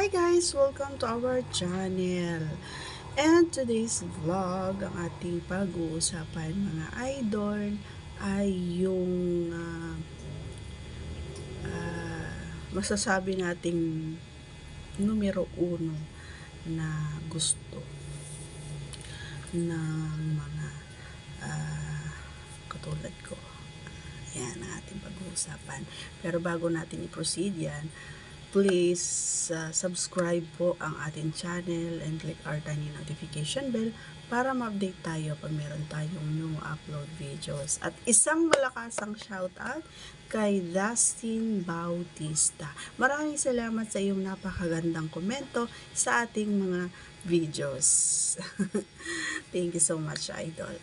Hi guys! Welcome to our channel. And today's vlog, ang ating pag-uusapan mga idol ay yung masasabi nating numero uno na gusto ng mga katulad ko. Yan ang ating pag-uusapan. Pero bago natin i-proceed yan, please subscribe po ang ating channel and click our tiny notification bell para ma-update tayo pag meron tayong new upload videos. At isang malakasang shoutout kay Dustin Bautista. Maraming salamat sa iyong napakagandang komento sa ating mga videos. Thank you so much, idol.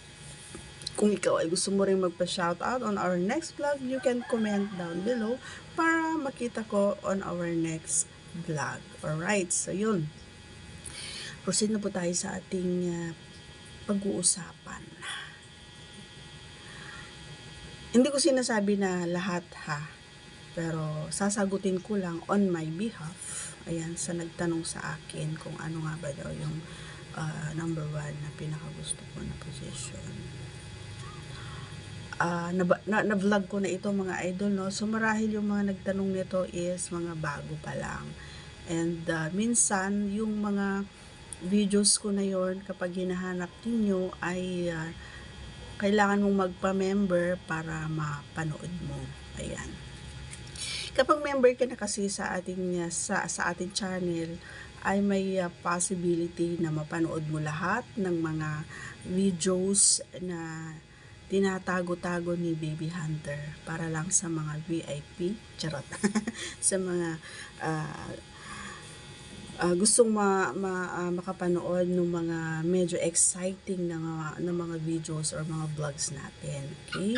Kung ikaw ay gusto mo rin magpa-shoutout on our next vlog, you can comment down below para makita ko on our next vlog. Alright, so yun. Proceed na po tayo sa ating pag-uusapan. Hindi ko sinasabi na lahat ha, pero sasagutin ko lang on my behalf. Ayan, sa nagtanong sa akin kung ano nga ba daw yung number 1 na pinakagusto ko na position. Na-vlog ko na ito mga idol, no? So marahil yung mga nagtanong nito is mga bago pa lang. And minsan yung mga videos ko na yon kapag hinahanap ninyo ay kailangan mong magpa-member para mapanood mo. Ayan. Kapag member ka na kasi sa ating channel ay may possibility na mapanood mo lahat ng mga videos na tinatago-tago ni Baby Hunter para lang sa mga VIP, charot, sa mga gustong makapanood ng mga medyo exciting na mga videos or mga vlogs natin. Okay?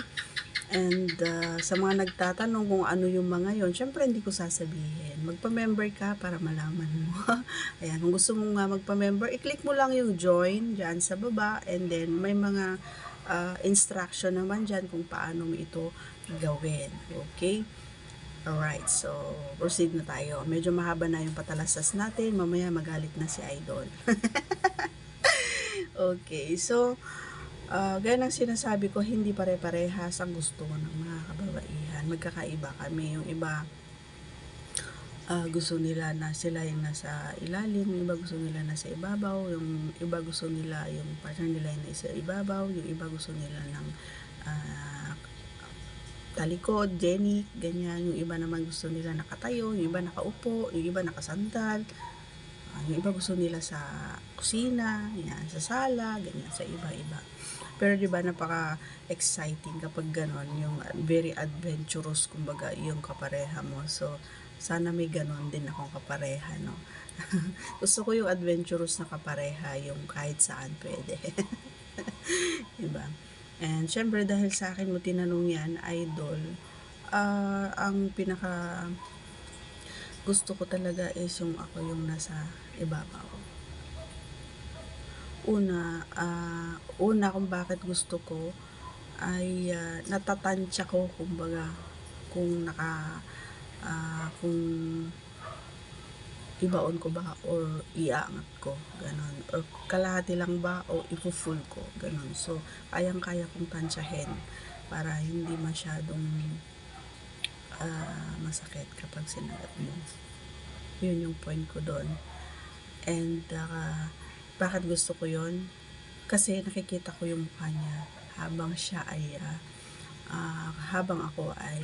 And sa mga nagtatanong kung ano yung mga yon, syempre hindi ko sasabihin. Magpa-member ka para malaman mo. Ayan, kung gusto mong magpa-member, i-click mo lang yung join dyan sa baba, and then may mga instruction naman dyan kung paano mo ito gawin. Okay? Alright, so proceed na tayo. Medyo mahaba na yung patalasas natin. Mamaya magalit na si Idol. Okay, so gaya ng sinasabi ko, hindi pare-parehas ang gusto ng mga kababaihan. Magkakaiba kami. Yung iba gusto nila na sila yung nasa ilalim, yung iba gusto nila nasa ibabaw, yung iba gusto nila yung partner nila yung nasa ibabaw, yung iba gusto nila ng talikod, jenik, ganyan. Yung iba naman gusto nila nakatayo, yung iba nakaupo, yung iba nakasandal, yung iba gusto nila sa kusina, yan, sa sala, ganyan, sa iba-iba. Pero diba napaka-exciting kapag ganon, yung very adventurous kumbaga yung kapareha mo. So sana may ganon din akong kapareha, no? Gusto ko yung adventurous na kapareha, yung kahit saan pwede. Diba? And syempre dahil sa akin mo tinanong yan, idol, ang pinaka gusto ko talaga is yung ako yung nasa ibabaw. Una kung bakit gusto ko ay natatansya ko kumbaga kung kung ibaon ko ba or iaangat ko, ganon, or kalahati lang ba o ipo-full ko, ganon. So kayang-kaya kong tansyahin para hindi masyadong masakit kapag sinagat mo. Yun yung point ko doon. And bakit gusto ko yun? Kasi nakikita ko yung mukha niya habang siya ay habang ako ay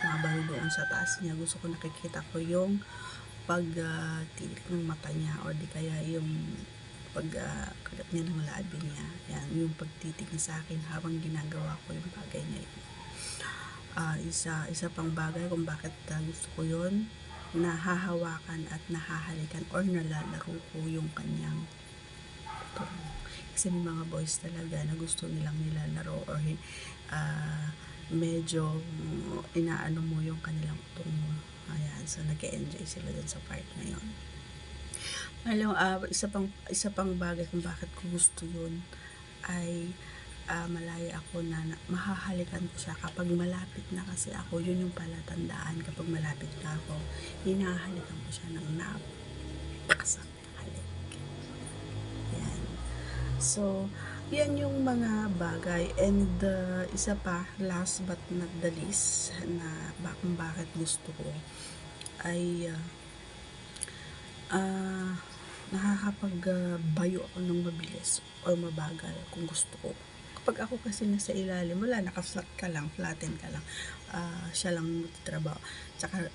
mabalik doon sa taas niya. Gusto ko nakikita ko yung pagtilik ng mata niya, or di kaya yung pagkagat niya ng labi niya. Yan, yung pagtitig niya sa akin habang ginagawa ko yung bagay na yun. Isa pang bagay kung bakit gusto ko yun, nahahawakan at nahahalikan or nalalaro ko yung kanyang tutong. Kasi may mga boys talaga na gusto nilang nilalaro or medyo inaano mo yung kanilang tutong mo. Ayan, so nag-enjoy sila dun sa part na yun. Alam, isa pang bagay kung bakit ko gusto yun ay malaya ako na mahahalikan ko siya kapag malapit na, kasi ako yun yung palatandaan kapag malapit na ako, hinahalikan ko siya ng napakasang halik. Yan. So, yan yung mga bagay. And isa pa, last but not the least, na kung bakit gusto ko ay nakakapagbayo ako ng mabilis or mabagal kung gusto ko. Kapag ako kasi nasa ilalim, wala, naka-flat ka lang, flatten ka lang, siya lang magtatrabaho. Tsaka,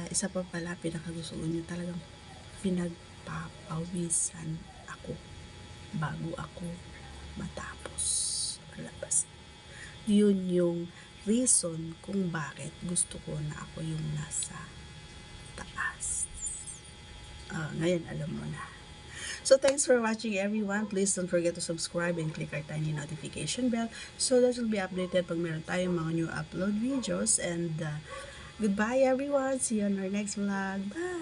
isa pa pala, pinakagusto ko niya talagang pinagpapawisan ako bago ako matapos labas. Yun yung reason kung bakit gusto ko na ako yung nasa taas. Ngayon, alam mo na. So, thanks for watching everyone. Please don't forget to subscribe and click our tiny notification bell so that you'll be updated pag meron tayong mga new upload videos. And goodbye everyone. See you on our next vlog. Bye!